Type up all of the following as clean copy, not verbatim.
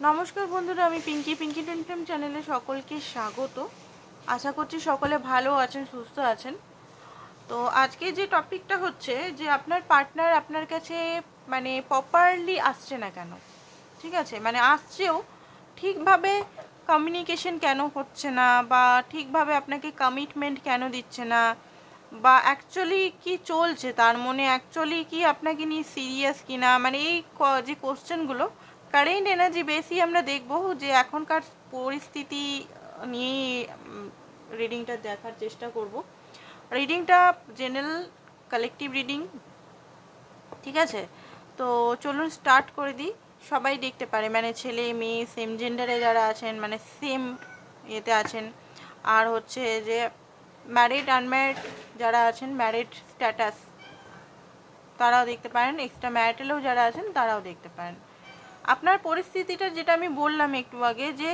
নমস্কার বন্ধুরা, আমি পিঙ্কি টেমটেম চ্যানেলে সকলকে স্বাগত। আশা করছি সকলে ভালো আছেন, সুস্থ আছেন। তো আজকে যে টপিকটা হচ্ছে যে আপনার পার্টনার আপনার কাছে মানে প্রপারলি আসছে না কেন, ঠিক আছে, মানে আসছেও ঠিকভাবে কমিউনিকেশন কেন হচ্ছে না, বা ঠিকভাবে আপনাকে কমিটমেন্ট কেন দিচ্ছে না, বা অ্যাকচুয়ালি কি চলছে তার মনে, অ্যাকচুয়ালি কি আপনাকে নিয়ে সিরিয়াস কিনা, মানে এই যে কোশ্চেনগুলো কারেন্ট এনার্জি বেশি আমরা দেখব যে এখনকার পরিস্থিতি নিয়ে রিডিংটা দেখার চেষ্টা করব। রিডিংটা জেনারেল কালেকটিভ রিডিং, ঠিক আছে। তো চলুন স্টার্ট করে দিই। সবাই দেখতে পারে, মানে ছেলে মেয়ে সেম জেন্ডারে যারা আছেন, মানে সেম ইয়েতে আছেন, আর হচ্ছে যে ম্যারিড আনম্যারিড যারা আছেন, ম্যারিড স্ট্যাটাস তারাও দেখতে পারেন, এক্সট্রা ম্যারিটালেও যারা আছেন তারাও দেখতে পারেন। আপনার পরিস্থিতিটা যেটা আমি বললাম একটু আগে, যে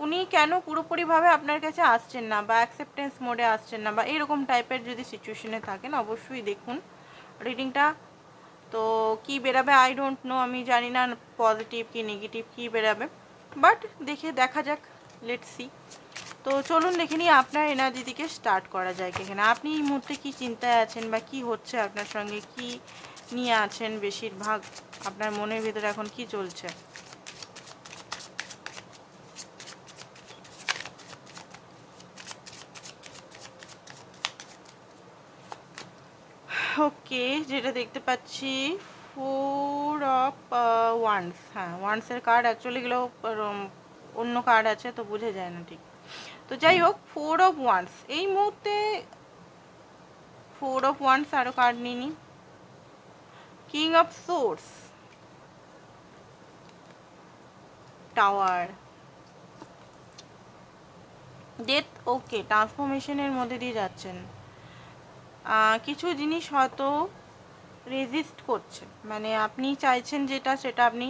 উনি কেন পুরোপুরিভাবে আপনার কাছে আসছেন না, বা অ্যাকসেপ্টেন্স মোডে আসছেন না, বা এরকম টাইপের যদি সিচুয়েশনে থাকেন অবশ্যই দেখুন রিডিংটা। তো কি বেরাবে আই ডোন্ট নো, আমি জানি না পজিটিভ কি নেগেটিভ কি বেরাবে, বাট দেখা যাক, লেটস সি। তো চলুন দেখে নিই আপনার এনার্জি থেকে স্টার্ট করা যায় এখানে। আপনি এই মুহূর্তে কি চিন্তায় আছেন, বা কি হচ্ছে আপনার সঙ্গে, কি নিয়ে আছেন, বেশিরভাগ আপনার মনের ভিতরে এখন কি চলছে। ওকে, যেটা দেখতে পাচ্ছি 4 অফ ওয়ান্স। হ্যাঁ, ওয়ান্সের কার্ড, অ্যাকচুয়ালি এগুলো অন্য কার্ড আছে তো বুঝে যায় না ঠিক। তো যাই হোক, 4 অফ ওয়ান্স এই মুহূর্তে, 4 অফ ওয়ান্স আরও কার্ড নিয়ে নিই। King of swords, tower, death. Okay, ট্রান্সফরমেশনের মধ্যে দিয়ে যাচ্ছেন। কিছু জিনিস হয়তো রেজিস্ট করছে, মানে আপনি চাইছেন যেটা সেটা আপনি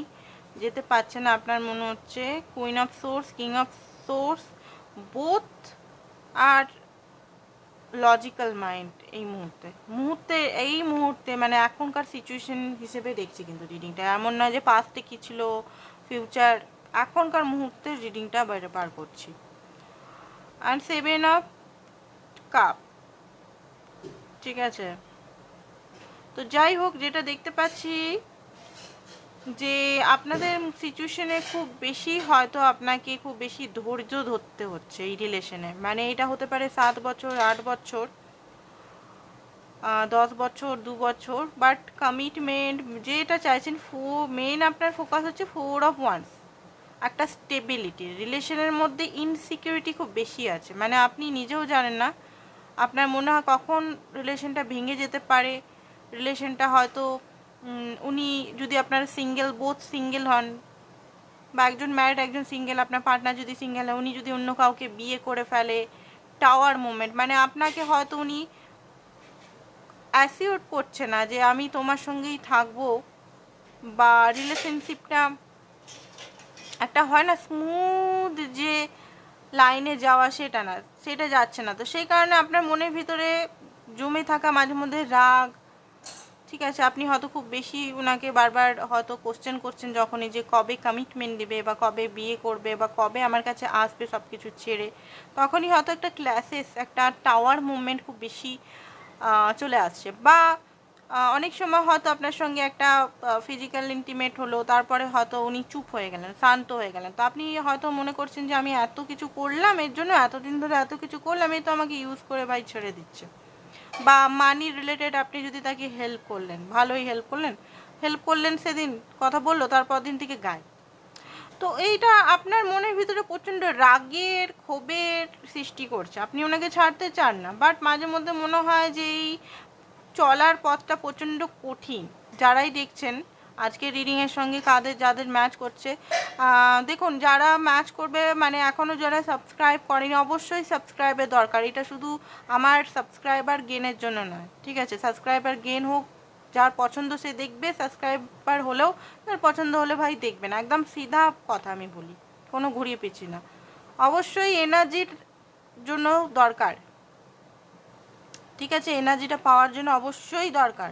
যেতে পারছেন না, আপনার মনে হচ্ছে। Queen of source, king of source, both are logical mind এই মুহূর্তে মানে এখনকার সিচুয়েশন হিসেবে দেখছি কিন্তু রিডিংটা, এমন নয় যে পাস্টে কী ছিল, ফিউচার, এখনকার মুহূর্তের রিডিংটা বাইরে বার করছি। অ্যান্ড 7 অফ কাপ, ঠিক আছে। তো যাই হোক, যেটা দেখতে পাচ্ছি যে আপনাদের সিচুয়েশনে খুব বেশি হয়তো আপনাকে খুব বেশি ধৈর্য ধরতে হচ্ছে এই রিলেশনে, মানে এটা হতে পারে 7 বছর, 8 বছর, 10 বছর, 2 বছর, বাট কমিটমেন্ট যেটা চাইছেন, মেন আপনার ফোকাস হচ্ছে 4 অফ ওয়ান্স, একটা স্টেবিলিটি। রিলেশনের মধ্যে ইনসিকিউরিটি খুব বেশি আছে, মানে আপনি নিজেও জানেন না, আপনার মনে হয় কখন রিলেশনটা ভেঙে যেতে পারে। রিলেশনটা হয়তো উনি যদি আপনার সিঙ্গেল, বোথ সিঙ্গেল হন, বা একজন ম্যারিড একজন সিঙ্গেল, আপনার পার্টনার যদি সিঙ্গেল হয়, উনি যদি অন্য কাউকে বিয়ে করে ফেলে, টাওয়ার মোমেন্ট, মানে আপনাকে হয়তো উনি অ্যাসিওর করছে না যে আমি তোমার সঙ্গেই থাকবো, বা রিলেশনশিপটা একটা হয় না স্মুথ যে লাইনে যাওয়া, সেটা না, সেটা যাচ্ছে না। তো সেই কারণে আপনার মনের ভিতরে জমে থাকা মাঝে মধ্যে রাগ, ঠিক আছে, আপনি হয়তো খুব বেশি ওনাকে বারবার হয়তো কোশ্চেন করছেন যখনই, যে কবে কমিটমেন্ট দেবে, বা কবে বিয়ে করবে, বা কবে আমার কাছে আসবে সব কিছু ছেড়ে, তখনই হয়তো একটা ক্ল্যাশেস, একটা টাওয়ার মুভমেন্ট খুব বেশি চলে আসছে। বা অনেক সময় হয়তো আপনার সঙ্গে একটা ফিজিক্যাল ইন্টিমেট হলো, তারপরে হয়তো উনি চুপ হয়ে গেলেন, শান্ত হয়ে গেলেন, তো আপনি হয়তো মনে করছেন যে আমি এত কিছু করলাম এর জন্য, এতদিন ধরে এত কিছু করলাম, এই তো আমাকে ইউজ করে ভাই ছেড়ে দিচ্ছে। বা মানি রিলেটেড আপনি যদি তাকে হেল্প করলেন, ভালোই হেল্প করলেন সেদিন কথা বললো, তারপর দিন থেকে গায়ে। তো এইটা আপনার মনের ভিতরে প্রচণ্ড রাগের, ক্ষোভের সৃষ্টি করছে, আপনি ওনাকে ছাড়তে চান না, বাট মাঝে মধ্যে মনে হয় যে এই চলার পথটা প্রচণ্ড কঠিন। যারাই দেখছেন আজকে রিডিংয়ের সঙ্গে যাদের ম্যাচ করছে, দেখুন যারা ম্যাচ করবে, মানে এখনও যারা সাবস্ক্রাইব করেনি, অবশ্যই সাবস্ক্রাইবের দরকার। এটা শুধু আমার সাবস্ক্রাইবার গেনের জন্য নয়, ঠিক আছে, সাবস্ক্রাইবার গেন হোক, যার পছন্দ সে দেখবে, সাবস্ক্রাইবার হলেও তার পছন্দ হলে ভাই দেখবে না, একদম সিধা কথা আমি বলি, কোনো ঘুরিয়ে পেঁচিয়ে না। অবশ্যই এনার্জির জন্য দরকার, ঠিক আছে, এনার্জিটা পাওয়ার জন্য অবশ্যই দরকার।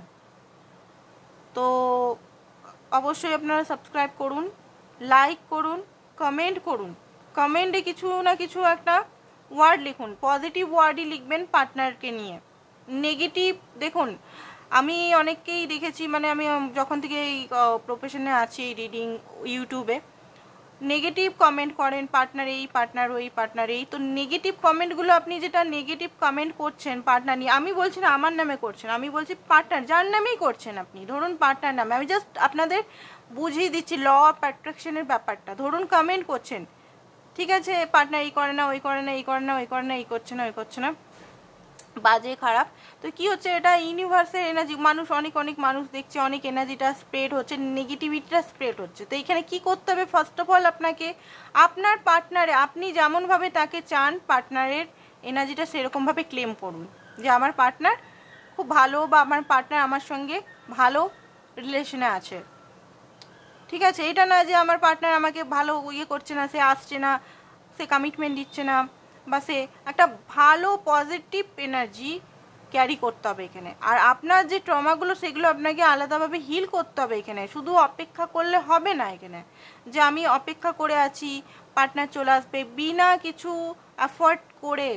তো অবশ্যই আপনারা সাবস্ক্রাইব করুন, লাইক করুন, কমেন্ট করুন, কমেন্টে কিছু না কিছু একটা ওয়ার্ড লিখুন, পজিটিভ ওয়ার্ডই লিখবেন পার্টনারকে নিয়ে। নেগেটিভ দেখুন, আমি অনেককেই দেখেছি, মানে আমি যখন থেকে এই প্রফেশনে আছি রিডিং ইউটিউবে, নেগেটিভ কমেন্ট করেন পার্টনার এই, পার্টনার ওই, পার্টনার এই। তো নেগেটিভ কমেন্টগুলো আপনি যেটা নেগেটিভ কমেন্ট করছেন পার্টনার নিয়ে, আমি বলছি না আমার নামে করছেন, আমি বলছি পার্টনার যার নামেই করছেন আপনি, ধরুন পার্টনার নামে, আমি জাস্ট আপনাদের বুঝিয়ে দিচ্ছি ল অফ অ্যাট্রাকশনের ব্যাপারটা। ধরুন কমেন্ট করছেন, ঠিক আছে, পার্টনার এই করে না, ওই করে না, এই করে না, ওই করে না, এই করছে না, ওই করছে না, বাজে খারাপ। তো কি হচ্ছে, এটা ইউনিভার্সের এনার্জি, মানুষ অনেক মানুষ দেখছে, অনেক এনার্জিটা স্প্রেড হচ্ছে, নেগেটিভিটিটা স্প্রেড হচ্ছে। তো এখানে কি করতে হবে, ফার্স্ট অফ অল আপনাকে আপনার পার্টনারে আপনি যেমনভাবে তাকে চান পার্টনারের এনার্জিটা সেরকমভাবে ক্লেম করুন যে আমার পার্টনার খুব ভালো, বা আমার পার্টনার আমার সঙ্গে ভালো রিলেশনে আছে। ঠিক আছে, এটা না যে আমার পার্টনার আমাকে ভালো ইয়ে করছে না, সে আসছে না, সে কমিটমেন্ট দিচ্ছে না, বা সে একটা ভালো পজিটিভ এনার্জি ক্যারি করতে হবে এখানে। আর আপনার যে ট্রমাগুলো সেগুলো আপনাকে আলাদাভাবে হিল করতে হবে এখানে, শুধু অপেক্ষা করলে হবে না এখানে যে আমি অপেক্ষা করে আছি পার্টনার চলে আসবে বিনা কিছু এফোর্ট করে।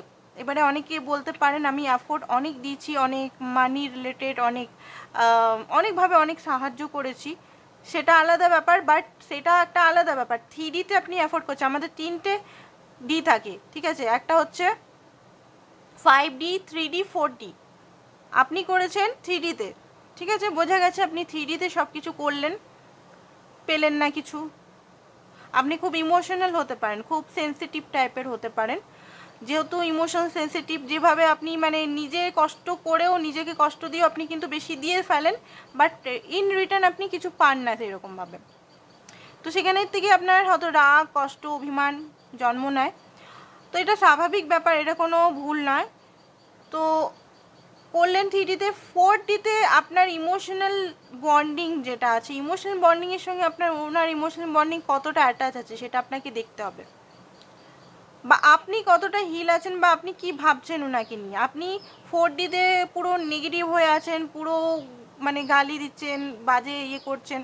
এবারে অনেকে বলতে পারেন আমি এফোর্ট অনেক দিয়েছি, অনেক মানি রিলেটেড, অনেকভাবে অনেক সাহায্য করেছি, সেটা আলাদা ব্যাপার, বাট সেটা একটা আলাদা ব্যাপার। 3Dতে আপনি এফোর্ট করছেন, আমাদের 3টে ডি থাকে, ঠিক আছে, একটা হচ্ছে 5D, 3D, 4D, আপনি করেছেন 3Dতে, ঠিক আছে, বোঝা গেছে আপনি 3Dতে সব কিছু করলেন, পেলেন না কিছু। আপনি খুব ইমোশনাল হতে পারেন, খুব সেন্সিটিভ টাইপের হতে পারেন, যেহেতু ইমোশন সেন্সিটিভ, যেভাবে আপনি মানে নিজে কষ্ট করেও নিজেকে কষ্ট দিয়েও আপনি কিন্তু বেশি দিয়ে ফেলেন, বাট ইন রিটার্ন আপনি কিছু পান না সেরকমভাবে। তো সেখানের থেকে আপনার হয়তো রাগ, কষ্ট, অভিমান জন্ম নেয়। তো এটা স্বাভাবিক ব্যাপার, এটা কোনো ভুল নয়। তো করলেন 3Dতে, 4Dতে আপনার ইমোশনাল বন্ডিং যেটা আছে, ইমোশনাল বন্ডিংয়ের সঙ্গে আপনার ওনার ইমোশনাল বন্ডিং কতটা অ্যাটাচ আছে সেটা আপনাকে দেখতে হবে, বা আপনি কতটা হিল আছেন, বা আপনি কি ভাবছেন ওনাকে নিয়ে। আপনি 4Dতে পুরো নেগেটিভ হয়ে আছেন, পুরো মানে গালি দিচ্ছেন, বাজে ইয়ে করছেন,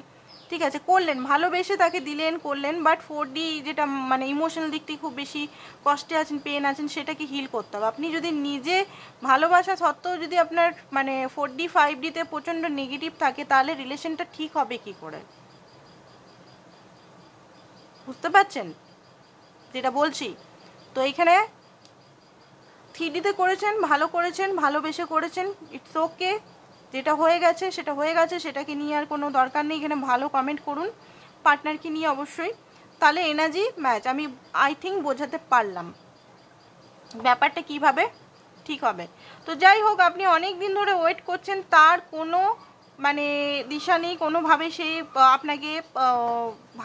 ঠিক আছে, করলেন, ভালোবেসে তাকে দিলেন, করলেন, বাট 4D যেটা মানে ইমোশনাল দিক থেকে খুব বেশি কষ্টে আছেন, পেন আছেন, সেটাকে হিল করতে হবে। আপনি যদি নিজে ভালোবাসা সত্ত্বেও যদি আপনার মানে 4D 5Dতে প্রচণ্ড নেগেটিভ থাকে, তাহলে রিলেশনটা ঠিক হবে কি করে, বুঝতে পারছেন যেটা বলছি। তো এইখানে 3Dতে করেছেন, ভালো করেছেন, ভালোবেসে করেছেন, ইটস ওকে, যেটা হয়ে গেছে সেটা হয়ে গেছে, সেটাকে নিয়ে আর কোনো দরকার নেই। এখানে ভালো কমেন্ট করুন পার্টনারকে নিয়ে অবশ্যই, তাহলে এনার্জি ম্যাচ। আমি আই থিঙ্ক বোঝাতে পারলাম ব্যাপারটা কিভাবে ঠিক হবে। তো যাই হোক, আপনি অনেক দিন ধরে ওয়েট করছেন, তার কোনো মানে দিশা নেই কোনোভাবে, সে আপনাকে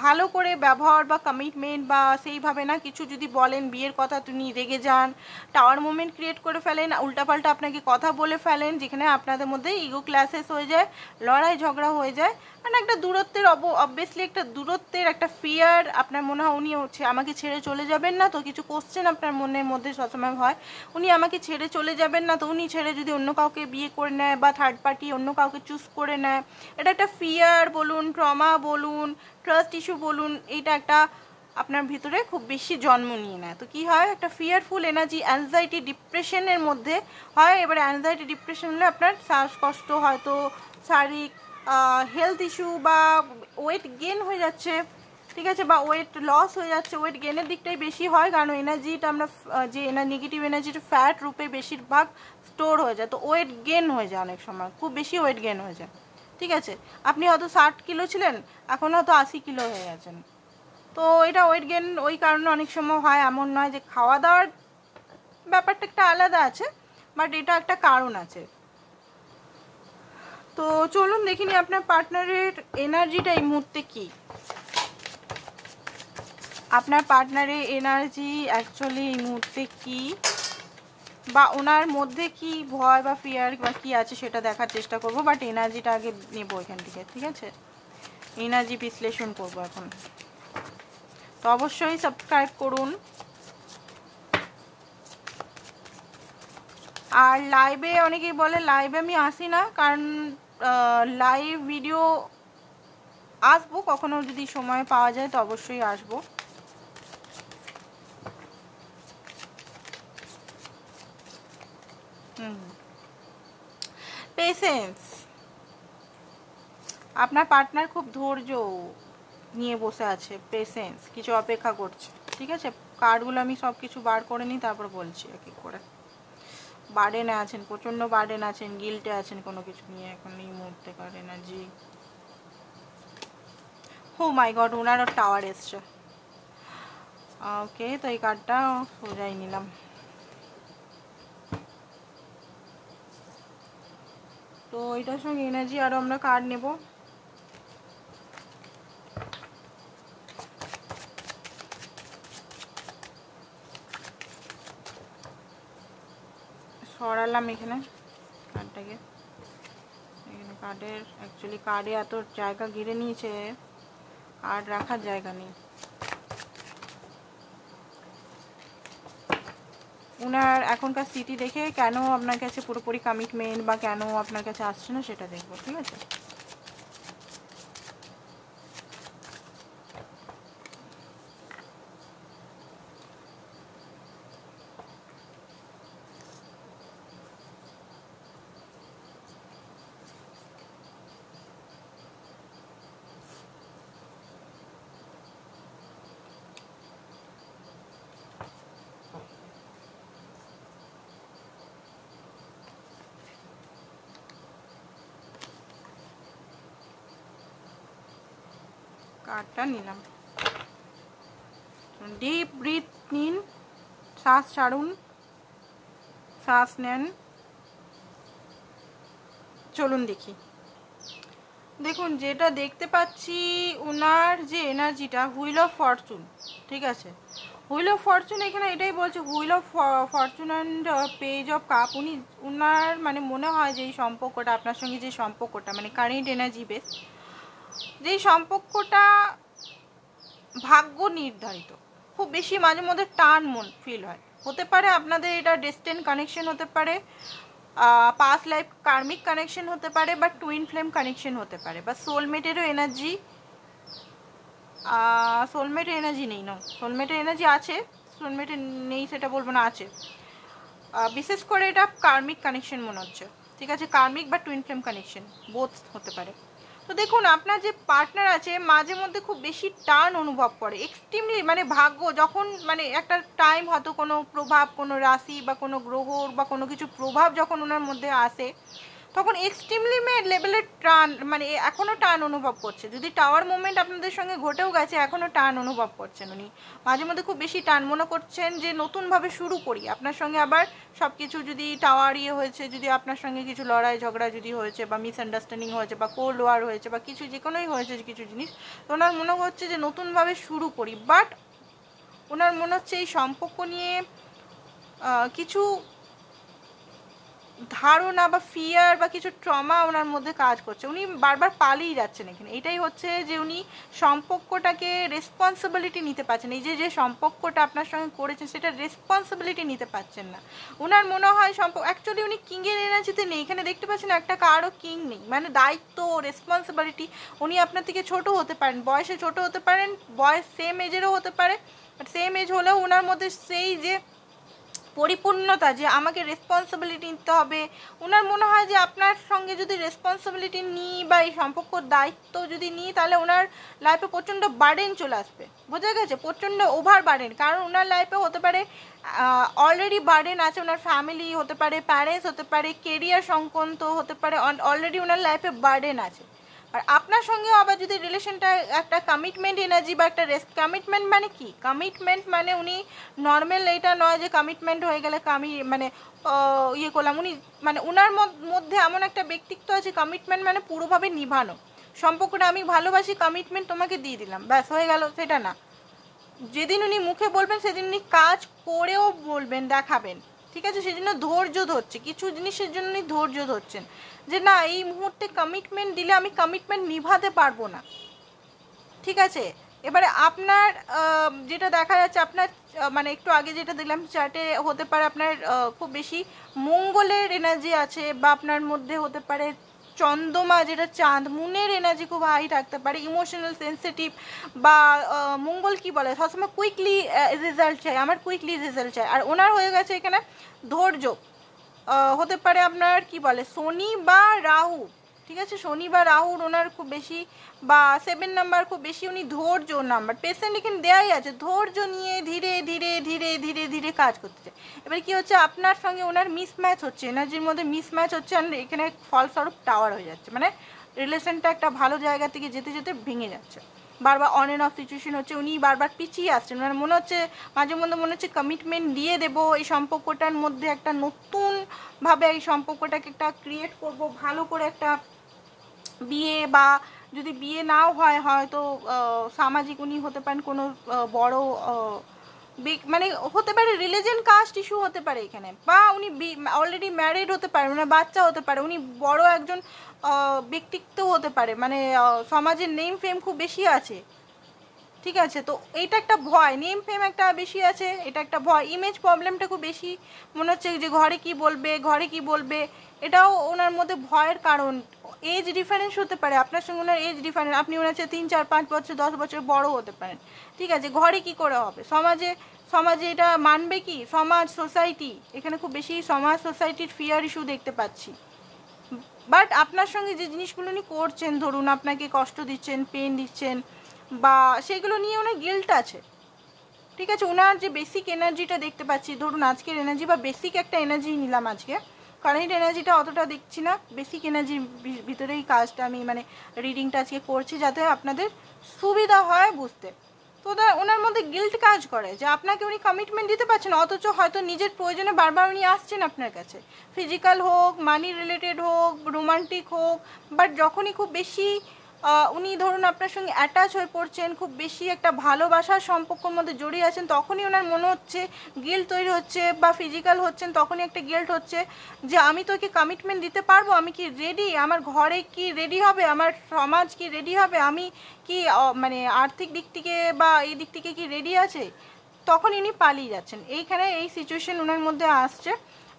ভালো করে ব্যবহার বা কমিটমেন্ট বা সেইভাবে না কিছু যদি বলেন বিয়ের কথা, তিনি রেগে যান, টাওয়ার মুভমেন্ট ক্রিয়েট করে ফেলেন, উল্টাপাল্টা আপনাকে কথা বলে ফেলেন, যেখানে আপনাদের মধ্যে ইগো ক্ল্যাশেস হয়ে যায়, লড়াই ঝগড়া হয়ে যায়, মানে একটা দূরত্বের অবভিয়াসলি একটা দূরত্বের একটা ফিয়ার। আপনার মনে হয় উনি আমাকে ছেড়ে চলে যাবেন না, তো কিছু কোশ্চেন আপনার মনের মধ্যে সবসময় হয়, উনি আমাকে ছেড়ে চলে যাবেন না, তো উনি ছেড়ে যদি অন্য কাউকে বিয়ে করে নেয় বা থার্ড পার্টি অন্য কাউকে চুজ করে নেয়, এটা একটা ফিয়ার বলুন, ট্রমা বলুন, ট্রাস্ট ইস্যু বলুন, এটা একটা আপনার ভিতরে খুব বেশি জন্ম নিয়ে নেয়। তো কি হয়, একটা ফিয়ারফুল এনার্জি, অ্যাংজাইটি, ডিপ্রেশনের মধ্যে হয়। এবার অ্যাংজাইটি ডিপ্রেশন হলে আপনার শ্বাসকষ্ট, হয়তো শারীরিক হেলথ ইস্যু, বা ওয়েট গেন হয়ে যাচ্ছে, ঠিক আছে, বা ওয়েট লস হয়ে যাচ্ছে। ওয়েট গেনের দিকটাই বেশি হয়, কারণ এনার্জিটা আমরা যে নেগেটিভ এনার্জিটা ফ্যাট রূপে বেশিরভাগ স্টোর হয়ে যায়, তো ওয়েট গেন হয়ে যায়, অনেক সময় খুব বেশি ওয়েট গেন হয়ে যায়, ঠিক আছে। আপনি হয়তো 60 কিলো ছিলেন, এখন হয়তো 80 কিলো হয়ে গেছেন। তো এটা ওয়েট গেন ওই কারণে অনেক সময় হয়, এমন নয় যে খাওয়া দাওয়ার ব্যাপারটা একটা আলাদা আছে, বাট এটা একটা কারণ আছে। তো চলুন দেখিনি আপনার পার্টনারের এনার্জিটা এই মুহূর্তে কি। আপনার পার্টনারের এনার্জি অ্যাকচুয়ালি এই মুহূর্তে কি, বা ওনার মধ্যে কি ভয় বা ফিয়ার বা কি আছে সেটা দেখার চেষ্টা করব, বাট এনার্জিটা আগে নেব এখান থেকে, ঠিক আছে, এনার্জি বিশ্লেষণ করব এখন। তো অবশ্যই সাবস্ক্রাইব করুন, আর লাইভে অনেকেই বলে লাইভে আমি আসি না, কারণ লাইভ ভিডিও আসবো কখনো যদি সময় পাওয়া যায়, তো অবশ্যই আসবো, পেশেন্স, আপনার পার্টনার খুব ধৈর্য নিয়ে বসে আছে, পেশেন্স, কিছু অপেক্ষা করছে। ঠিক আছে, কার্ডগুলো আমি সব কিছু বার করে নিই, তারপর বলছি এক এক করে। বার্ডেনে আছেন, প্রচণ্ড বার্ডেন আছেন, গিল্টে আছেন কোনো কিছু নিয়ে এখন এই মুহূর্তে কার এনার্জি। ও মাই গড, ওনারও টাওয়ার এসছে। ওকে, তো এই কার্ডটা সোজাই নিলাম। তো এটার সঙ্গে এনার্জি আরও আমরা কার্ড নেব। সরালাম এখানে কার্ডটাকে, এখানে কার্ডের অ্যাকচুয়ালি কার্ডে এত জায়গা ঘিরে নিয়েছে, কার্ড রাখার জায়গা নেই। ওনার এখনকার স্থিতি দেখে কেন আপনার কাছে পুরোপুরি কমিটমেন্ট বা কেন আপনার কাছে আসছে না সেটা দেখবো। ঠিক আছে, কার্ডটা নিলাম। ডিপ ব্রিথ নিন, শ্বাস ছাড়ুন, শ্বাস নেন। চলুন দেখি। দেখুন, যেটা দেখতে পাচ্ছি ওনার যে এনার্জিটা, হুইল অফ ফরচুন। ঠিক আছে, হুইল অফ ফরচুন এখানে এটাই বলছে, wheel of Fortune and page of cup. উনার মানে মনে হয় যে এই সম্পর্কটা, আপনার সঙ্গে যে সম্পর্কটা মানে কারেন্ট এনার্জি বেস, যেই সম্পর্কটা ভাগ্য নির্ধারিত, খুব বেশি মাঝে মধ্যে টান মন ফিল হয়। হতে পারে আপনাদের এটা ডেস্টিন কানেকশন হতে পারে, পাস্ট লাইফ কার্মিক কানেকশন হতে পারে, বা টুইন ফ্লেম কানেকশন হতে পারে, বা সোলমেটেরও এনার্জি। সোলমেটের এনার্জি নেই, না সোলমেটের এনার্জি আছে, সোলমেটের নেই সেটা বলবো না, আছে। বিশেষ করে এটা কার্মিক কানেকশন মনে হচ্ছে। ঠিক আছে, কার্মিক বা টুইন ফ্লেম কানেকশন বোথ হতে পারে। তো দেখুন, আপনার যে পার্টনার আছে মাঝে মধ্যে খুব বেশি টান অনুভব করে, এক্সট্রিমলি মানে ভাগ্য যখন মানে একটা টাইম হয়তো কোনো প্রভাব, কোনো রাশি বা কোনো গ্রহ বা কোনো কিছু প্রভাব যখন ওনার মধ্যে আসে, তখন এক্সট্রিমলি লেভেলের টান মানে এখনও টান অনুভব করছে। যদি টাওয়ার মুভমেন্ট আপনাদের সঙ্গে ঘটেও গেছে, এখনও টান অনুভব করছেন উনি। মাঝে মধ্যে খুব বেশি টান মনে করছেন যে নতুনভাবে শুরু করি আপনার সঙ্গে আবার সব কিছু। যদি টাওয়ার হয়েছে, যদি আপনার সঙ্গে কিছু লড়াই ঝগড়া যদি হয়েছে, বা মিসআন্ডারস্ট্যান্ডিং হয়েছে, বা কোল্ড ওয়ার হয়েছে, বা কিছু যে কোনোই হয়েছে কিছু জিনিস, তো ওনার মনে হচ্ছে যে নতুনভাবে শুরু করি। বাট ওনার মনে হচ্ছে এই সম্পর্ক নিয়ে কিছু ধারণা বা ফিয়ার বা কিছু ট্রমা ওনার মধ্যে কাজ করছে। উনি বারবার পালিয়ে যাচ্ছেন এখানে। এটাই হচ্ছে যে উনি সম্পর্কটাকে রেসপন্সিবিলিটি নিতে পারছেন, এই যে সম্পর্কটা আপনার সঙ্গে করেছেন সেটা রেসপন্সিবিলিটি নিতে পারছেন না। ওনার মনে হয় অ্যাকচুয়ালি উনি কিংয়ের এনার্জিতে নেই। এখানে দেখতে পাচ্ছেন একটা কারও কিং নেই, মানে দায়িত্ব, রেসপন্সিবিলিটি। উনি আপনার থেকে ছোট হতে পারেন, বয়সে ছোট হতে পারেন, বয়স সেম এজেরও হতে পারে, বাট সেম এজ হলেও ওনার মধ্যে সেই যে পরিপূর্ণতা, যে আমাকে রেসপন্সিবিলিটি নিতে হবে, ওনার মনে হয় যে আপনার সঙ্গে যদি রেসপন্সিবিলিটি নিই বা এই সম্পর্কর দায়িত্ব যদি নিই, তাহলে ওনার লাইফে প্রচণ্ড বার্ডেন চলে আসবে। বোঝা গেছে, প্রচণ্ড ওভার বার্ডেন। কারণ ওনার লাইফে হতে পারে অলরেডি বার্ডেন আছে, ওনার ফ্যামিলি হতে পারে, প্যারেন্টস হতে পারে, কেরিয়ার সংক্রান্ত হতে পারে, অলরেডি ওনার লাইফে বার্ডেন আছে। আর আপনার সঙ্গেও আবার যদি রিলেশনটা একটা কমিটমেন্ট এনার্জি বা একটা কমিটমেন্ট মানে কি, কমিটমেন্ট মানে উনি নর্মাল এটা নয় যে কমিটমেন্ট হয়ে গেলে মানে ইয়ে করলাম। উনি মানে ওনার মধ্যে এমন একটা ব্যক্তিত্ব আছে, কমিটমেন্ট মানে পুরোভাবে নিভানো। সম্পর্কটা আমি ভালোবাসি, কমিটমেন্ট তোমাকে দিয়ে দিলাম, ব্যাস হয়ে গেল, সেটা না। যেদিন উনি মুখে বলবেন সেদিন উনি কাজ করেও বলবেন, দেখাবেন। ঠিক আছে, সেজন্য ধৈর্য ধরছে, কিছু জিনিসের জন্য উনি ধৈর্য ধরছেন যে না, এই মুহূর্তে কমিটমেন্ট দিলে আমি কমিটমেন্ট নিভাতে পারবো না। ঠিক আছে, এবারে আপনার যেটা দেখা যাচ্ছে, আপনার মানে একটু আগে যেটা দিলাম চার্টে, হতে পারে আপনার খুব বেশি মঙ্গলের এনার্জি আছে, বা আপনার মধ্যে হতে পারে চন্দ্রমা যেটা চাঁদ, মুনের এনার্জি খুব হাই থাকতে পারে, ইমোশনাল সেন্সিটিভ, বা মঙ্গল কি বলে সবসময় কুইকলি রেজাল্ট চাই, আমার কুইকলি রেজাল্ট চাই। আর ওনার হয়ে গেছে এখানে ধৈর্য, হতে পারে আপনার কি বলে শনি বা রাহু, ঠিক আছে, শনি বা রাহুর ওনার খুব বেশি, বা 7 নাম্বার খুব বেশি উনি ধৈর্য নাম্বার, পেশেন্ট এখানে দেওয়াই আছে, ধৈর্য নিয়ে ধীরে ধীরে ধীরে ধীরে ধীরে কাজ করতে চায়। এবার কি হচ্ছে আপনার সঙ্গে ওনার মিসম্যাচ হচ্ছে, এনার্জির মধ্যে মিসম্যাচ হচ্ছে, আর এখানে ফলস্বরূপ টাওয়ার হয়ে যাচ্ছে, মানে রিলেশনটা একটা ভালো জায়গা থেকে যেতে যেতে ভেঙে যাচ্ছে, বারবার অন অ্যান্ড অফ সিচুয়েশন হচ্ছে, উনি বারবার পিছিয়ে আসছেন, মানে মনে হচ্ছে মাঝে মধ্যে মনে হচ্ছে কমিটমেন্ট দিয়ে দেবো এই সম্পর্কটার মধ্যে, একটা নতুনভাবে এই সম্পর্কটাকে একটা ক্রিয়েট করব, ভালো করে একটা বিয়ে, বা যদি বিয়ে নাও হয় হয়তো সামাজিক উনি হতে পারেন কোনো বড় মানে হতে পারে রিলিজিয়ন কাস্ট ইস্যু হতে পারে এখানে, বা উনি অলরেডি ম্যারিড হতে পারে, মানে বাচ্চা হতে পারে, উনি বড় একজন ব্যক্তিত্ব হতে পারে, মানে সমাজের নেম ফেম খুব বেশি আছে, ঠিক আছে। তো এইটা একটা ভয়, নেম ফেম একটা বেশি আছে, এটা একটা ভয়, ইমেজ প্রবলেমটা খুব বেশি মনে হচ্ছে যে ঘরে কি বলবে, ঘরে কি বলবে, এটাও ওনার মধ্যে ভয়ের কারণ। এজ ডিফারেন্স হতে পারে আপনার সঙ্গে ওনার, এজ ডিফারেন্স, আপনি ওনার চেয়ে 3, 4, 5 বছর 10 বছর বড় হতে পারেন, ঠিক আছে। ঘরে কি করে হবে, সমাজে এটা মানবে কি, সমাজ সোসাইটি, এখানে খুব বেশি সমাজ সোসাইটির ফিয়ার ইস্যু দেখতে পাচ্ছি। বাট আপনার সঙ্গে যে জিনিসগুলো উনি করছেন, ধরুন আপনাকে কষ্ট দিচ্ছেন, পেন দিচ্ছেন, বা সেগুলো নিয়ে ওনার গিল্ট আছে, ঠিক আছে। ওনার যে বেসিক এনার্জিটা দেখতে পাচ্ছি, ধরুন আজকের এনার্জি বা বেসিক একটা এনার্জি নিলাম আজকে, কারেন্ট এনার্জিটা অতটা দেখছি না, বেসিক এনার্জির ভিতরেই কাজটা আমি মানে রিডিংটা আজকে করছি যাতে আপনাদের সুবিধা হয় বুঝতে। তো ওনার মধ্যে গিল্ট কাজ করে যে আপনাকে উনি কমিটমেন্ট দিতে পারছেন, অথচ হয়তো নিজের প্রয়োজনে বারবার উনি আসছেন আপনার কাছে, ফিজিক্যাল হোক, মানি রিলেটেড হোক, রোমান্টিক হোক, বাট যখনই খুব বেশি উনি ধরুন আপনার সঙ্গে অ্যাটাচ হয়ে পড়ছেন, খুব বেশি একটা ভালোবাসার সম্পর্কের মধ্যে জড়িয়ে আছেন, তখনই ওনার মনে হচ্ছে গিল্ট তৈরি হচ্ছে, বা ফিজিক্যাল হচ্ছেন তখনই একটা গিল্ট হচ্ছে যে আমি তোকে কমিটমেন্ট দিতে পারবো, আমি কি রেডি, আমার ঘরে কি রেডি হবে, আমার সমাজ কি রেডি হবে, আমি কি মানে আর্থিক দিক থেকে বা এই দিক থেকে কি রেডি আছে, তখন ইনি পালিয়ে যাচ্ছেন। এইখানে এই সিচুয়েশন ওনার মধ্যে আসছে।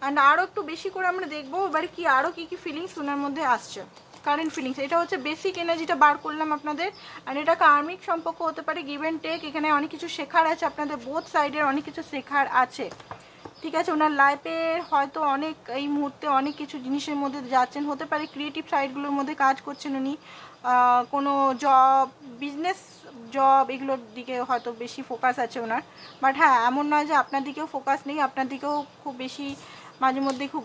অ্যান্ড আরও একটু বেশি করে আমরা দেখবো এবারে কি আরও কী কী ফিলিংস ওনার মধ্যে আসছে, কারেন্ট ফিলিংস। এটা হচ্ছে বেসিক এনার্জিটা বার করলাম আপনাদের। আর এটা কার্মিক সম্পর্ক হতে পারে, গিভ অ্যান্ড টেক, এখানে অনেক কিছু শেখার আছে আপনাদের, বোথ সাইডের অনেক কিছু শেখার আছে, ঠিক আছে। ওনার লাইফের হয়তো অনেক এই মুহূর্তে অনেক কিছু জিনিসের মধ্যে যাচ্ছেন, হতে পারে ক্রিয়েটিভ সাইডগুলোর মধ্যে কাজ করছেন উনি, কোনো জব, বিজনেস, জব এগুলোর দিকে হয়তো বেশি ফোকাস আছে ওনার। বাট হ্যাঁ, এমন নয় যে আপনার দিকেও ফোকাস নেই, আপনার দিকেও খুব বেশি মাঝে মধ্যে খুব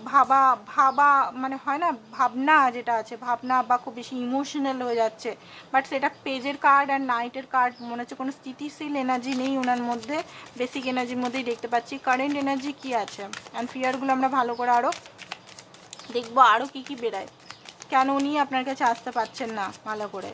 ভাবা মানে হয় না, ভাবনা যেটা আছে, ভাবনা বা খুব বেশি ইমোশনাল হয়ে যাচ্ছে। বাট সেটা পেজের কার্ড আর নাইটের কার্ড মনে হচ্ছে কোনো স্থিতিশীল এনার্জি নেই ওনার মধ্যে, বেসিক এনার্জির মধ্যেই দেখতে পাচ্ছি। কারেন্ট এনার্জি কি আছে অ্যান্ড ফিয়ারগুলো আমরা ভালো করে আরও দেখবো, আরও কী কী বেরায়, কেন উনি আপনার কাছে আসতে পারছেন না ভালো করে।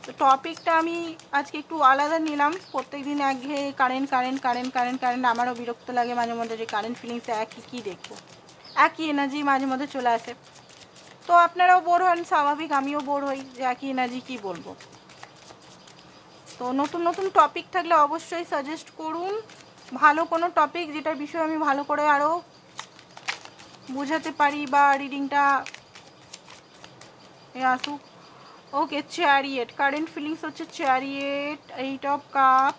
তো টপিকটা আমি আজকে একটু আলাদা নিলাম, প্রত্যেকদিন একঘেয়ে কারেন্ট আমারও বিরক্ত লাগে মাঝে মধ্যে যে কারেন্ট ফিলিংসটা একই কী দেখবো, একই এনার্জি মাঝে মধ্যে চলে আসে। তো আপনারাও বোর হন, স্বাভাবিক, আমিও বোর হই যে একই এনার্জি কী বলবো। তো নতুন নতুন টপিক থাকলে অবশ্যই সাজেস্ট করুন, ভালো কোনো টপিক যেটার বিষয়ে আমি ভালো করে আরও বোঝাতে পারি বা রিডিংটা আসুক। ওকে, চ্যারিয়েট, কারেন্ট ফিলিংস হচ্ছে chariot, 8 of cup,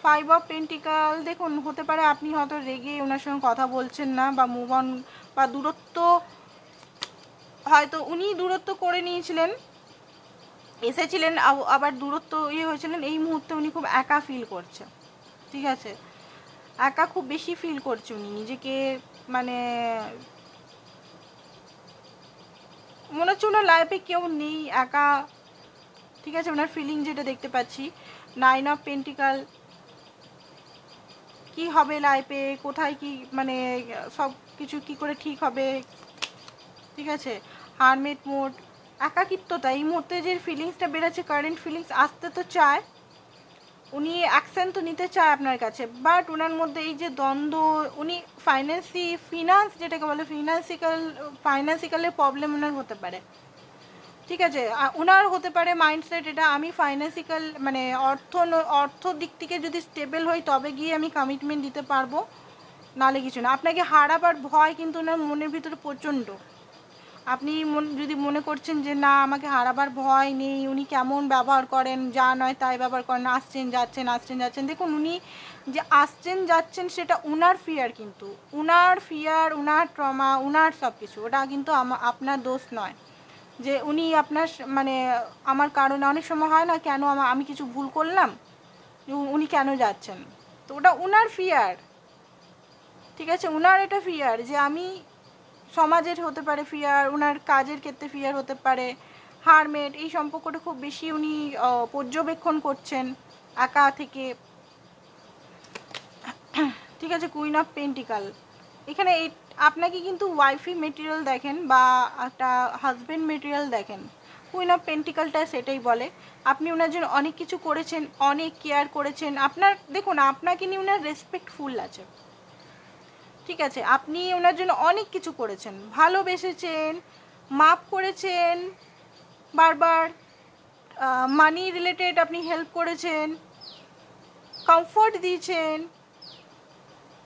5 of pentacle. দেখুন হতে পারে আপনি হয়তো রেগে ওনার সঙ্গে কথা বলছেন না, বা মুভ অন, বা দূরত্ব, হয়তো উনি দূরত্ব করে নিয়েছিলেন, এসেছিলেন আবার দূরত্ব হয়েছিলেন, এই মুহূর্তে উনি খুব একা ফিল করছে, ঠিক আছে, একা খুব বেশি ফিল করছে উনি নিজেকে, মানে মনে হচ্ছে ওনার লাইফে কেউ নেই, একা, ঠিক আছে। ওনার ফিলিং যেটা দেখতে পাচ্ছি, 9 অফ পেন্টিকাল, কি হবে লাইফে, কোথায় কি মানে সব কিছু কী করে ঠিক হবে, ঠিক আছে। হারমেট মোড, একাকিত্বতা, এই মুহূর্তে যে ফিলিংসটা বেরোচ্ছে, কারেন্ট ফিলিংস আসতে তো চায়, উনি অ্যাকশন তো নিতে চায় আপনার কাছে, বাট ওনার মধ্যে এই যে দ্বন্দ্ব, উনি ফিনান্স যেটাকে বলে ফাইন্যান্সিক্যালের প্রবলেম ওনার হতে পারে, ঠিক আছে। ওনার হতে পারে মাইন্ডসেট এটা, আমি ফাইন্যান্সিক্যাল মানে অর্থ দিক থেকে যদি স্টেবল হই তবে গিয়ে আমি কমিটমেন্ট দিতে পারবো, নাহলে কিছু না। আপনাকে হারাবার ভয় কিন্তু ওনার মনের ভিতরে প্রচণ্ড, আপনি যদি মনে করছেন যে না আমাকে হারাবার ভয় নেই, উনি কেমন ব্যবহার করেন, যা নয় তাই ব্যবহার করেন, আসছেন যাচ্ছেন আসছেন যাচ্ছেন, দেখুন উনি যে আসছেন যাচ্ছেন সেটা উনার ফিয়ার, কিন্তু উনার ফিয়ার, উনার ট্রমা, উনার সব কিছু, ওটা কিন্তু আপনার দোষ নয় যে উনি আপনার মানে আমার কারণে অনেক সময় হয় না কেন আমি কিছু ভুল করলাম উনি কেন যাচ্ছেন, তো ওটা উনার ফিয়ার। ঠিক আছে, উনার এটা ফিয়ার যে আমি সমাজের হতে পারে ফিয়ার, উনার কাজের ক্ষেত্রে ফিয়ার হতে পারে, হারমেট এই সম্পর্কটা খুব বেশি উনি পর্যবেক্ষণ করছেন একা থেকে। ঠিক আছে, কুইন অফ পেন্টিকাল এখানে আপনাকে কিন্তু ওয়াইফি মেটেরিয়াল দেখেন বা একটা হাজব্যান্ড মেটেরিয়াল দেখেন। কুইন অফ পেন্টিকালটা সেটাই বলে আপনি ওনার জন্য অনেক কিছু করেছেন, অনেক কেয়ার করেছেন, আপনার দেখুন আপনাকে নিয়ে ওনার রেসপেক্টফুল আছে। ঠিক আছে, আপনি ওনার জন্য অনেক কিছু করেছেন, ভালোবেসেছেন, মাপ করেছেন, বারবার মানি রিলেটেড আপনি হেল্প করেছেন, কমফোর্ট দিয়েছেন,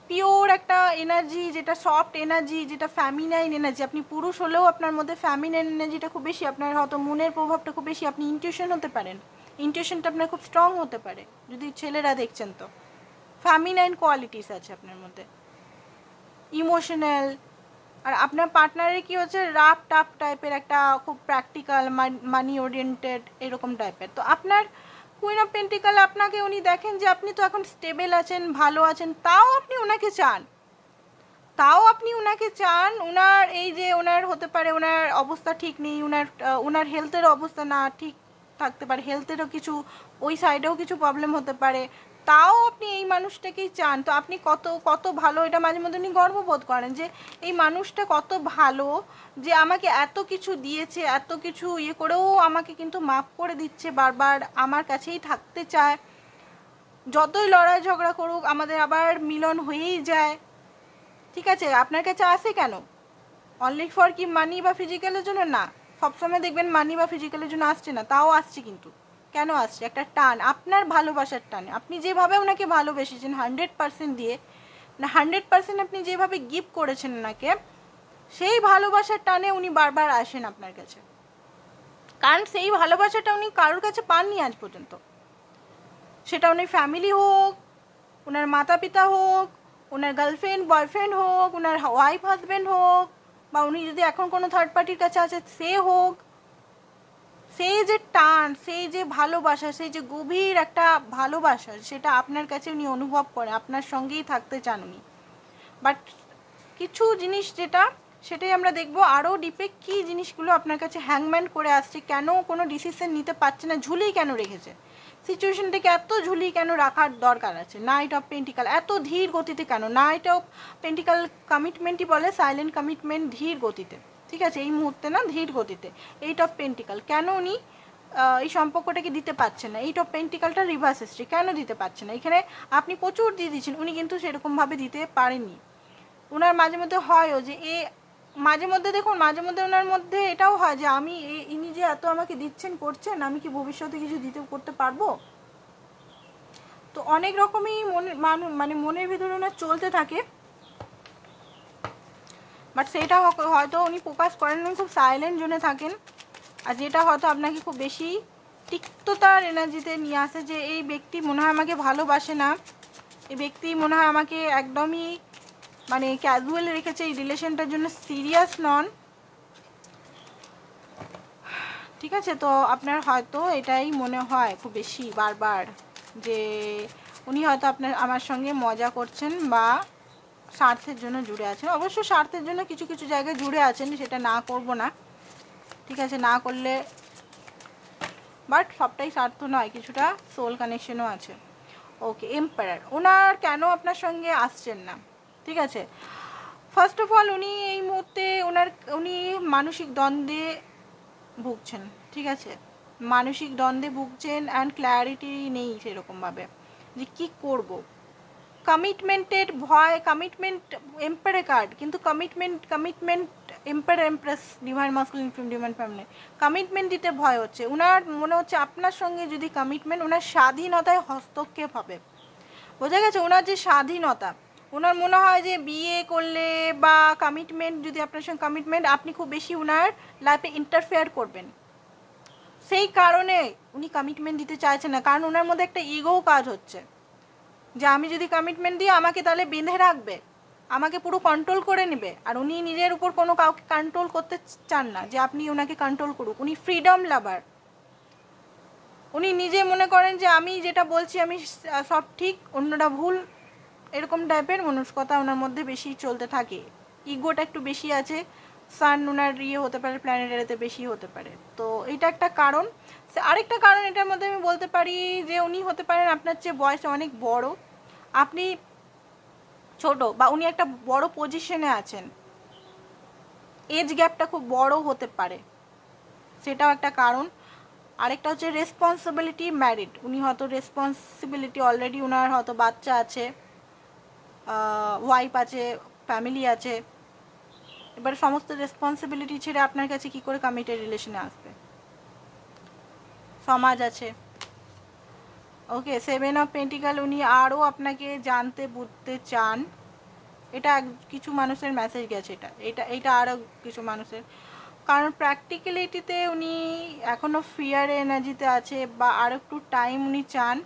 পিওর একটা এনার্জি, যেটা সফট এনার্জি, যেটা ফ্যামিনাইন এনার্জি। আপনি পুরুষ হলেও আপনার মধ্যে ফ্যামিনাইন এনার্জিটা খুব বেশি, আপনার হয়তো মনের প্রভাবটা খুব বেশি, আপনি ইনটিউশন হতে পারেন, ইনটিউশনটা আপনার খুব স্ট্রং হতে পারে যদি ছেলেরা দেখছেন, তো ফ্যামিনাইন কোয়ালিটিস আছে আপনার মধ্যে, ইমোশনাল। আর আপনার পার্টনারের কি হচ্ছে রাফ টাফ টাইপের, একটা খুব প্র্যাকটিক্যাল মানি ওরিয়েন্টেড এরকম টাইপের। তো আপনার কুইন অফ পেন্টিকাল আপনাকে উনি দেখেন যে আপনি তো এখন স্টেবল আছেন, ভালো আছেন, তাও আপনি ওনাকে চান, ওনার এই যে ওনার হতে পারে ওনার অবস্থা ঠিক নেই, ওনার হেলথের অবস্থা না ঠিক থাকতে পারে, হেলথেরও কিছু ওই সাইডেও কিছু প্রবলেম হতে পারে, তাও আপনি এই মানুষটাকেই চান। তো আপনি কত ভালো, এটা মাঝে মধ্যে উনি গর্ববোধ করেন যে এই মানুষটা কত ভালো যে আমাকে এত কিছু দিয়েছে, এত কিছু ইয়ে করেও আমাকে কিন্তু মাফ করে দিচ্ছে, বারবার আমার কাছেই থাকতে চায়, যতই লড়াই ঝগড়া করুক আমাদের আবার মিলন হয়েই যায়। ঠিক আছে, আপনার কাছে আসে কেন? অনলি ফর কি মানি বা ফিজিক্যালের জন্য না, সবসময় দেখবেন মানি বা ফিজিক্যালের জন্য আসছে না, তাও আসছে, কিন্তু কেন আসছে? একটা টান, আপনার ভালোবাসার টানে, আপনি যেভাবে ওনাকে ভালোবেসেছেন 100% দিয়ে, না 100% আপনি যেভাবে গিফট করেছেন ওনাকে, সেই ভালোবাসার টানে উনি বারবার আসেন আপনার কাছে, কারণ সেই ভালোবাসাটা উনি কারোর কাছে পাননি আজ পর্যন্ত, সেটা উনি ফ্যামিলি হোক, ওনার মাতা পিতা হোক, ওনার গার্লফ্রেন্ড বয়ফ্রেন্ড হোক, ওনার ওয়াইফ হাজব্যান্ড হোক, বা উনি যদি এখন কোনো থার্ড পার্টির কাছে আছে সে হোক, সেই যে টান, সেই যে ভালোবাসা, সেই যে গভীর একটা ভালোবাসা, সেটা আপনার কাছে উনি অনুভব করে, আপনার সঙ্গেই থাকতে চান উনি। বাট কিছু জিনিস যেটা, সেটাই আমরা দেখবো আরও ডিপে, কি জিনিসগুলো আপনার কাছে হ্যাংম্যান করে আসছে, কেন কোনো ডিসিশন নিতে পারছে না, ঝুলিয়ে কেন রেখেছে, সিচুয়েশনটাকে এত ঝুলিয়ে কেন রাখার দরকার আছে। নাইট অফ পেন্টিকাল এত ধীর গতিতে কেন? নাইট অফ পেন্টিকাল কমিটমেন্টই বলে, সাইলেন্ট কমিটমেন্ট, ধীর গতিতে। ঠিক আছে, এই মুহূর্তে না, ধীর গতিতে। এইট অফ পেন্টিকাল কেন উনি এই সম্পর্কটাকে দিতে পারছেন না? এইট অফ পেন্টিকালটা রিভার্স হিস্ট্রি, কেন দিতে পারছেন না? এখানে আপনি প্রচুর দিয়ে দিচ্ছেন, উনি কিন্তু সেরকমভাবে দিতে পারেননি। ওনার মাঝে মধ্যে হয়ও যে মাঝে মধ্যে দেখুন, মাঝে মধ্যে ওনার মধ্যে এটাও হয় যে আমি ইনি যে এত আমাকে দিচ্ছেন করছেন, আমি কি ভবিষ্যতে কিছু করতে পারবো? তো অনেক রকমই মানে মনের ভিতরে ওনার চলতে থাকে, বাট সেটা হয়তো উনি প্রকাশ করেন, উনি খুব সাইলেন্ট জোনে থাকেন। আর যেটা হয়তো আপনাকে খুব বেশি তিক্ততার এনার্জিতে নিয়ে আসে, যে এই ব্যক্তি মনে হয় আমাকে ভালোবাসে না, এই ব্যক্তি মনে হয় আমাকে একদমই মানে ক্যাজুয়াল রেখেছে, এই রিলেশনটার জন্য সিরিয়াস নন। ঠিক আছে, তো আপনার হয়তো এটাই মনে হয় খুব বেশি বারবার, যে উনি হয়তো আমার সঙ্গে মজা করছেন বা স্বার্থের জন্য জুড়ে আছেন। অবশ্য স্বার্থের জন্য কিছু কিছু জায়গায় জুড়ে আছেন, সেটা না করব না, ঠিক আছে, না করলে, বাট সবটাই স্বার্থ নয়, কিছুটা সোল কানেকশনও আছে। ওকে, এম্পায়ার ওনার কেন আপনার সঙ্গে আসছেন না? ঠিক আছে, ফার্স্ট অফ অল উনি এই মুহূর্তে উনি মানসিক দ্বন্দ্বে ভুগছেন। ঠিক আছে, মানসিক দ্বন্দ্বে ভুগছেন, অ্যান্ড ক্ল্যারিটি নেই সেরকমভাবে যে কী করব। কমিটমেন্টের ভয়, কমিটমেন্ট এম্পায়ার কার্ড, কিন্তু commitment empire empress divine masculine divine feminine, commitment দিতে ভয় হচ্ছে। ওনার মনে হচ্ছে আপনার সঙ্গে যদি কমিটমেন্ট, ওনার স্বাধীনতায় হস্তক্ষেপ হবে। বোঝা গেছে? ওনার যে স্বাধীনতা, ওনার মনে হয় যে বিয়ে করলে বা কমিটমেন্ট, যদি আপনার সঙ্গে কমিটমেন্ট, আপনি খুব বেশি ওনার লাইফে ইন্টারফেয়ার করবেন, সেই কারণে উনি কমিটমেন্ট দিতে চাইছেন না। কারণ ওনার মধ্যে একটা ইগোও কাজ হচ্ছে যে আমি যদি কমিটমেন্ট দিই আমাকে তাহলে বেঁধে রাখবে, আমাকে পুরো কন্ট্রোল করে নেবে। আর উনি নিজের উপর কোনো কাউকে কন্ট্রোল করতে চান না যে আপনি ওনাকে কন্ট্রোল করুক। উনি ফ্রিডম লাভার। উনি নিজে মনে করেন যে আমি যেটা বলছি আমি সব ঠিক, অন্যটা ভুল, এরকম টাইপের মনস্কতা ওনার মধ্যে বেশি চলতে থাকে। ইগোটা একটু বেশি আছে। সান ওনার হতে পারে, প্ল্যানেট এরিতে বেশি হতে পারে। তো এটা একটা কারণ। আরেকটা কারণ এটার মধ্যে আমি বলতে পারি যে উনি হতে পারেন আপনার চেয়ে বয়সে অনেক বড়, আপনি ছোট, বা উনি একটা বড় পজিশনে আছেন, এজ গ্যাপটা খুব বড় হতে পারে, সেটাও একটা কারণ। আরেকটা হচ্ছে রেসপন্সিবিলিটি, ম্যারিড, উনি হয়তো রেসপন্সিবিলিটি অলরেডি, ওনার হয়তো বাচ্চা আছে, ওয়াইফ আছে, ফ্যামিলি আছে। এবার সমস্ত রেসপন্সিবিলিটি ছেড়ে আপনার কাছে কি করে কমিটেড রিলেশনে আসবে? সমাজ আছে। ওকে, 7 অফ পেন্টিকাল, উনি আরও আপনাকে জানতে বুঝতে চান। এটা কিছু মানুষের মেসেজ গেছে, এটা আরও কিছু মানুষের। কারণ প্র্যাকটিক্যালিটিতে উনি এখনও ফিয়ার এনার্জিতে আছে, বা আর একটু টাইম উনি চান।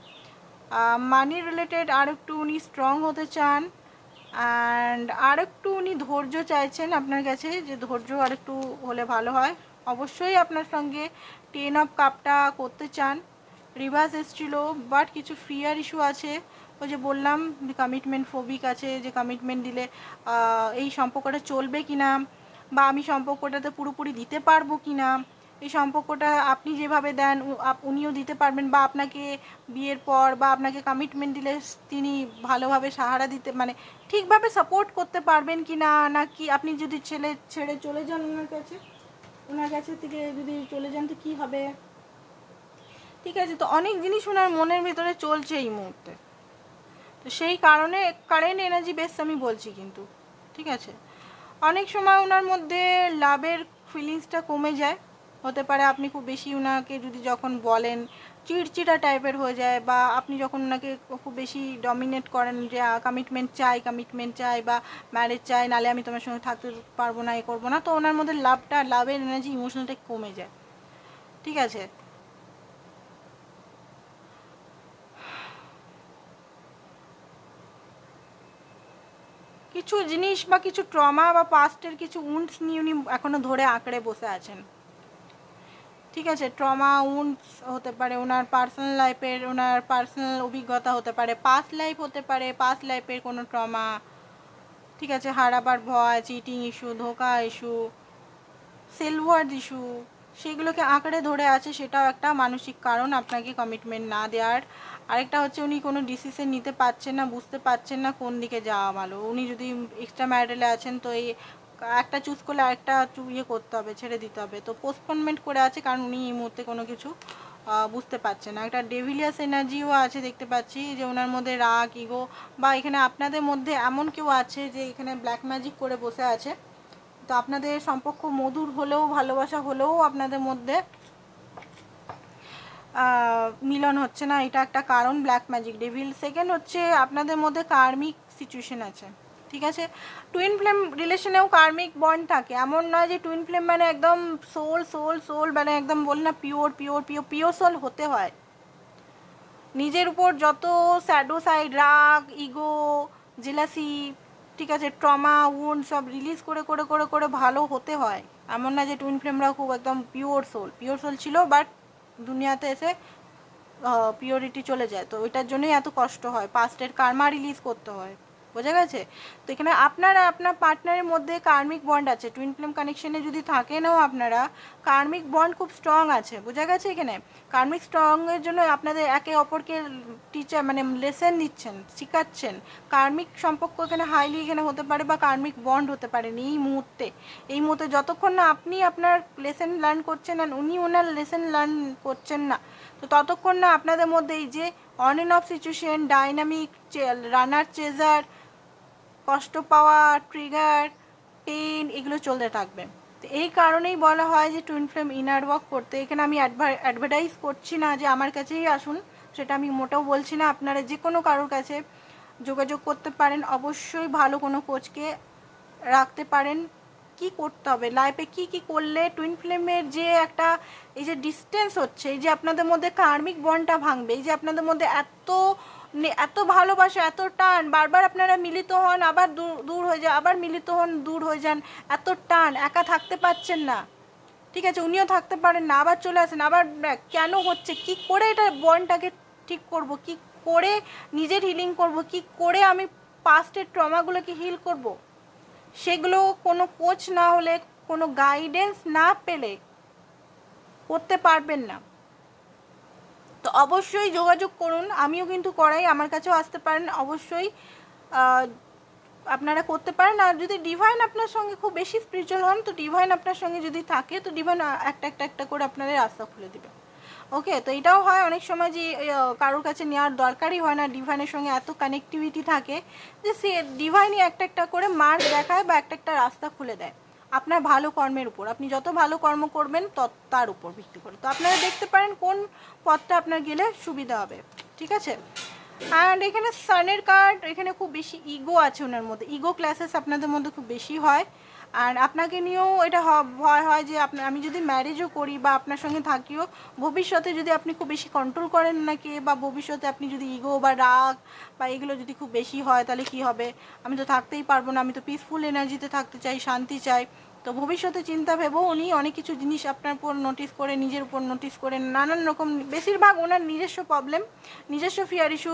মানি রিলেটেড আর একটু উনি স্ট্রং হতে চান। অ্যান্ড আর একটু উনি ধৈর্য চাইছেন আপনার কাছে, যে ধৈর্য আর একটু হলে ভালো হয়। অবশ্যই আপনার সঙ্গে 10 অফ কাপটা করতে চান। রিভার্স এসেছিল, বাট কিছু ফিয়ার ইস্যু আছে। ওই যে বললাম কমিটমেন্ট ফোবিক আছে, যে কমিটমেন্ট দিলে এই সম্পর্কটা চলবে কি না, বা আমি সম্পর্কটাতে পুরোপুরি দিতে পারবো কি না, এই সম্পর্কটা আপনি যেভাবে দেন উনিও দিতে পারবেন, বা আপনাকে বিয়ের পর বা আপনাকে কমিটমেন্ট দিলে তিনি ভালোভাবে সাহারা দিতে, মানে ঠিকভাবে সাপোর্ট করতে পারবেন কি না, নাকি আপনি যদি ছেড়ে চলে যান ওনার কাছে থেকে যদি চলে যান তো কী হবে। ঠিক আছে, তো অনেক জিনিস ওনার মনের ভিতরে চলছে এই মুহূর্তে। তো সেই কারণে কারেন্ট এনার্জি বেস আমি বলছি কিন্তু, ঠিক আছে। অনেক সময় ওনার মধ্যে লাভের ফিলিংসটা কমে যায়, হতে পারে আপনি খুব বেশি ওনাকে যদি যখন বলেন চিড়চিড়া টাইপের হয়ে যায়, বা আপনি যখন ওনাকে খুব বেশি ডমিনেট করেন যে কমিটমেন্ট চাই বা ম্যারেজ চাই, নালে আমি তোমার সঙ্গে থাকতে পারবো না, এ করবো না, তো ওনার মধ্যে লাভের এনার্জি, ইমোশনালটা কমে যায়। ঠিক আছে, কিছু জিনিস বা কিছু ট্রমা বা পাস্টের কিছু উন্ডস নিয়ে উনি এখনও ধরে আঁকড়ে বসে আছেন। ঠিক আছে, ট্রমা উন্ডস হতে পারে ওনার পার্সোনাল লাইফের, ওনার পার্সোনাল অভিজ্ঞতা হতে পারে, পাস্ট লাইফ হতে পারে, পাস্ট লাইফের কোনো ট্রমা। ঠিক আছে, হারাবার ভয়, চিটিং ইস্যু, ধোকা ইস্যু, সেলওয়ার্ড ইস্যু, সেগুলোকে আঁকড়ে ধরে আছে, সেটাও একটা মানসিক কারণ আপনাকে কমিটমেন্ট না দেওয়ার। আরেকটা হচ্ছে উনি কোনো ডিসিশন নিতে পারছেন না, বুঝতে পারছেন না কোন দিকে যাওয়া ভালো। উনি যদি এক্সট্রা ম্যারিটালে আছেন তো এই একটা চুজ করলে আরেকটা ইয়ে করতে হবে, ছেড়ে দিতে হবে, তো পোস্টপোনমেন্ট করে আছে, কারণ উনি এই মুহূর্তে কোনো কিছু বুঝতে পারছেন না। একটা ডেভিলিয়াস এনার্জিও আছে দেখতে পাচ্ছি, যে ওনার মধ্যে রাগ, ইগো, বা এখানে আপনাদের মধ্যে এমন কেউ আছে যে এখানে ব্ল্যাক ম্যাজিক করে বসে আছে। তো আপনাদের সম্পর্ক মধুর হলেও, ভালোবাসা হলেও আপনাদের মধ্যে মিলন হচ্ছে না, এটা একটা কারণ, ব্ল্যাক ম্যাজিক, ডেভিল। সেকেন্ড হচ্ছে আপনাদের মধ্যে কার্মিক সিচুয়েশন আছে। ঠিক আছে, টুইন ফ্লেম রিলেশনেও কার্মিক বন্ড থাকে। এমন নয় যে টুইন ফ্লেম মানে একদম সোল মানে একদম বলি না পিওর সোল হতে হয়। নিজের উপর যত স্যাডো সাইড, রাগ, ইগো, জেলাসি, ঠিক আছে, ট্রমা, উন্ড সব রিলিজ করে ভালো হতে হয়। এমন না যে টুইন ফ্লেমরা খুব একদম পিওর সোল ছিল, বাট দুনিয়াতে এসে পিওরিটি চলে যায়, তো ওইটার জন্যই এত কষ্ট হয়, পাস্টের কার্মা রিলিজ করতে হয়। বোঝা গেছে? তো এখানে আপনারা আপনার পার্টনারের মধ্যে কার্মিক বন্ড আছে, টুইন ফ্লেম কানেকশনে যদি থাকেনও আপনারা, কার্মিক বন্ড খুব স্ট্রং আছে। বোঝা গেছে? এখানে কার্মিক স্ট্রংয়ের জন্য আপনাদের একে অপরকে টিচার মানে লেসেন দিচ্ছেন, শেখাচ্ছেন। কার্মিক সম্পর্ক এখানে হাইলি এখানে হতে পারে, বা কার্মিক বন্ড হতে পারেন এই মুহূর্তে যতক্ষণ না আপনি আপনার লেসেন লার্ন করছেন আর উনি ওনার লেসেন লার্ন করছেন না, তো ততক্ষণ না আপনাদের মধ্যে এই যে on and of situation, dynamic, runner chaser, কষ্ট পাওয়া, ট্রিগার, পেন, এগুলো চলতে থাকবে। তো এই কারণেই বলা হয় যে টুইন ফ্লেম ইনার ওয়ার্ক করতে। এখানে আমি অ্যাডভার্টাইজ করছি না যে আমার কাছেই আসুন, সেটা আমি মোটেও বলছি না। আপনারা যে কোনো কারোর কাছে যোগাযোগ করতে পারেন। অবশ্যই ভালো কোনো কোচকে রাখতে পারেন। কি করতে হবে লাইফে, কি কি করলে টুইন ফ্লেমের যে একটা এই যে ডিস্টেন্স হচ্ছে, এই যে আপনাদের মধ্যে কার্মিক বন্ডটা ভাঙবে, এই যে আপনাদের মধ্যে এত ভালোবাসা, এত টান, বারবার আপনারা মিলিত হন আবার দূর হয়ে যায়, আবার মিলিত হন দূর হয়ে যান, এত টান, একা থাকতে পারছেন না, ঠিক আছে, উনিও থাকতে পারেন না, আবার চলে আসেন, আবার কেন হচ্ছে, কি করে এটা বন্ডটাকে ঠিক করব, কি করে নিজের হিলিং করব, কি করে আমি পাস্টের ট্রমাগুলোকে হিল করব, সেগুলো কোনো কোচ না হলে, কোনো গাইডেন্স না পেলে করতে পারবেন না। তো অবশ্যই যোগাযোগ করুন, আমিও কিন্তু করাই, আমার কাছেও আসতে পারেন, অবশ্যই আপনারা করতে পারেন। আর যদি ডিভাইন আপনার সঙ্গে খুব বেশি স্পিরিচুয়াল হন, তো ডিভাইন আপনার সঙ্গে যদি থাকে, তো ডিভাইন একটা করে আপনাদের রাস্তা খুলে দেবে। ওকে, তো এটাও হয় অনেক সময় যে কারোর কাছে নেওয়ার দরকারই হয় না, ডিভাইনের সঙ্গে এত কানেক্টিভিটি থাকে যে সে ডিভাইনই একটা করে মার্ক দেখায় বা একটা রাস্তা খুলে দেয় আপনার ভালো কর্মের উপর। আপনি যত ভালো কর্ম করবেন তার উপর ভিত্তি করে। তো আপনারা দেখতে পারেন কোন পথটা আপনার গেলে সুবিধা হবে, ঠিক আছে। অ্যান্ড এখানে সানের কার্ড, এখানে খুব বেশি ইগো আছে ওনার মধ্যে, ইগো ক্লাসেস আপনাদের মধ্যে খুব বেশি হয়। আর আপনাকে নিয়েও এটা ভয় হয় যে আমি যদি ম্যারেজও করি বা আপনার সঙ্গে থাকিও, ভবিষ্যতে যদি আপনি খুব বেশি কন্ট্রোল করেন নাকি, বা ভবিষ্যতে আপনি যদি ইগো বা রাগ বা এগুলো যদি খুব বেশি হয়, তাহলে কি হবে, আমি তো থাকতেই পারবো না, আমি তো পিসফুল এনার্জিতে থাকতে চাই, শান্তি চাই। তো ভবিষ্যতে চিন্তা ভেবেও উনি অনেক কিছু জিনিস আপনার উপর নোটিস করে, নিজের উপর নোটিস করে, নানান রকম, বেশিরভাগ ওনার নিজস্ব প্রবলেম, নিজস্ব ফিয়ার ইস্যু,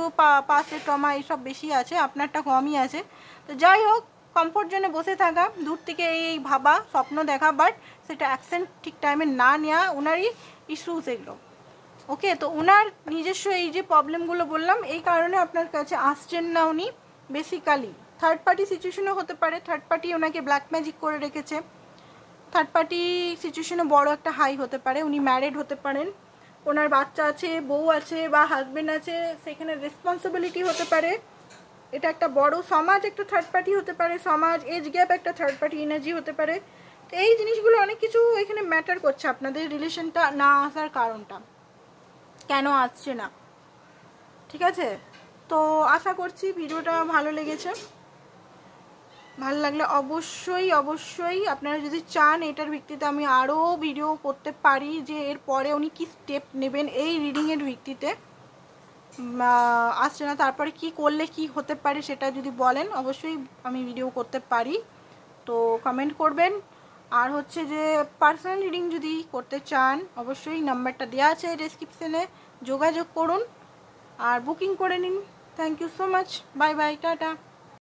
পাস্টের ট্রমা এইসব বেশি আছে, আপনারটা কমই আছে। তো যাই হোক, কমফোর্ট জোনে বসে থাকা, দূর থেকে এই ভাবা, স্বপ্ন দেখা, বাট সেটা অ্যাকশন ঠিক টাইমে না নেওয়া ওনারই ইস্যুস এগুলো। ওকে, তো ওনার নিজস্ব এই যে প্রবলেমগুলো বললাম, এই কারণে আপনার কাছে আসছেন না উনি। বেসিক্যালি থার্ড পার্টি সিচুয়েশনও হতে পারে, থার্ড পার্টি ওনাকে ব্ল্যাক ম্যাজিক করে রেখেছে, থার্ড পার্টি সিচুয়েশনে বড় একটা হাই হতে পারে, উনি ম্যারিড হতে পারেন, ওনার বাচ্চা আছে, বউ আছে বা হাজবেন্ড আছে, সেখানে রেসপন্সিবিলিটি হতে পারে, এটা একটা বড় সমাজ, একটা থার্ড পার্টি হতে পারে, সমাজ, এজ গ্যাপ একটা থার্ড পার্টি এনার্জি হতে পারে। তো এই জিনিসগুলো অনেক কিছু এখানে ম্যাটার করছে, আপনাদের রিলেশনটা না আসার কারণটা কেন আসছে না, ঠিক আছে। তো আশা করছি ভিডিওটা ভালো লেগেছে, ভালো লাগলে অবশ্যই আপনারা যদি চান এটার ভিত্তিতে আমি আরও ভিডিও করতে পারি, যে এরপরে উনি কি স্টেপ নেবেন এই রিডিংয়ের ভিত্তিতে, আসছে না তারপরে কি করলে কি হতে পারে সেটা যদি বলেন, অবশ্যই আমি ভিডিও করতে পারি। তো কমেন্ট করবেন। আর হচ্ছে যে পার্সোনাল রিডিং যদি করতে চান, অবশ্যই নাম্বারটা দেওয়া আছে ডেসক্রিপশনে, যোগাযোগ করুন আর বুকিং করে নিন। Thank you so much, bye bye, tata.